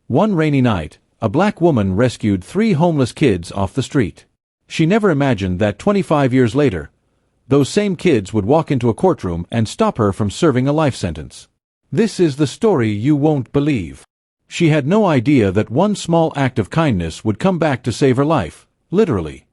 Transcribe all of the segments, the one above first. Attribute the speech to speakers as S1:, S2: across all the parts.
S1: One rainy night, a black woman rescued 3 homeless kids off the street. She never imagined that 25 years later, those same kids would walk into a courtroom and stop her from serving a life sentence. This is the story you won't believe. She had no idea that one small act of kindness would come back to save her life, literally.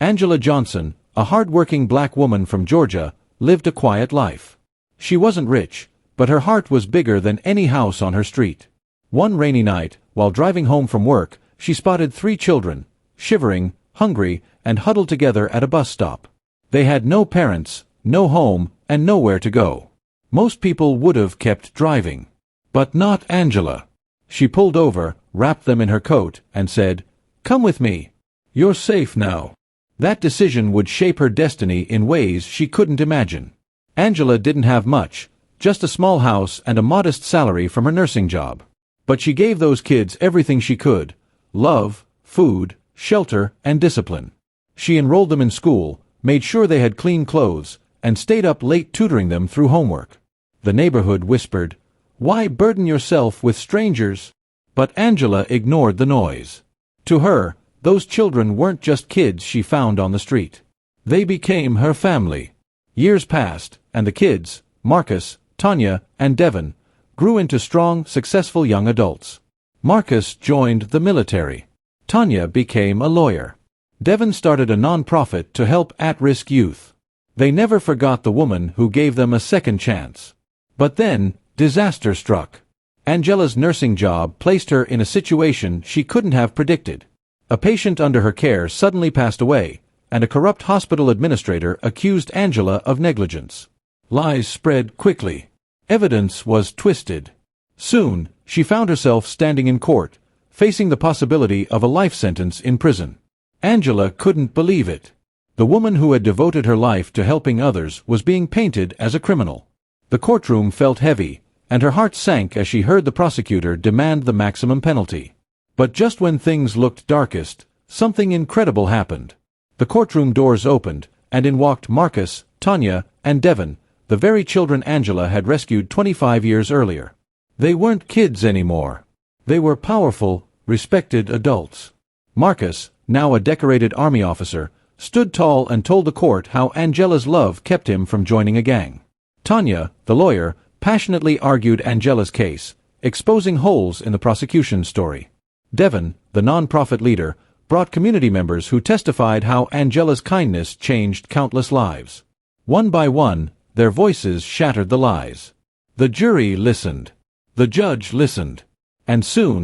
S1: Angela Johnson, a hard-working black woman from Georgia, lived a quiet life. She wasn't rich, but her heart was bigger than any house on her street. One rainy night, while driving home from work, she spotted 3 children, shivering, hungry, and huddled together at a bus stop. They had no parents, no home, and nowhere to go. Most people would have kept driving. But not Angela. She pulled over, wrapped them in her coat, and said, "Come with me. You're safe now." That decision would shape her destiny in ways she couldn't imagine. Angela didn't have much, just a small house and a modest salary from her nursing job. But she gave those kids everything she could: love, food, shelter, and discipline. She enrolled them in school, made sure they had clean clothes, and stayed up late tutoring them through homework. The neighborhood whispered, "Why burden yourself with strangers?" But Angela ignored the noise. To her, those children weren't just kids she found on the street. They became her family. Years passed, and the kids, Marcus, Tanya, and Devin, grew into strong, successful young adults. Marcus joined the military. Tanya became a lawyer. Devin started a non-profit to help at-risk youth. They never forgot the woman who gave them a second chance. But then, disaster struck. Angela's nursing job placed her in a situation she couldn't have predicted. A patient under her care suddenly passed away, and a corrupt hospital administrator accused Angela of negligence. Lies spread quickly. Evidence was twisted. Soon, she found herself standing in court, facing the possibility of a life sentence in prison. Angela couldn't believe it. The woman who had devoted her life to helping others was being painted as a criminal. The courtroom felt heavy, and her heart sank as she heard the prosecutor demand the maximum penalty. But just when things looked darkest, something incredible happened. The courtroom doors opened, and in walked Marcus, Tanya, and Devin, the very children Angela had rescued 25 years earlier. They weren't kids anymore. They were powerful, respected adults. Marcus, now a decorated army officer, stood tall and told the court how Angela's love kept him from joining a gang. Tanya, the lawyer, passionately argued Angela's case, exposing holes in the prosecution's story. Devin, the non-profit leader, brought community members who testified how Angela's kindness changed countless lives. One by one, their voices shattered the lies. The jury listened. The judge listened. And soon,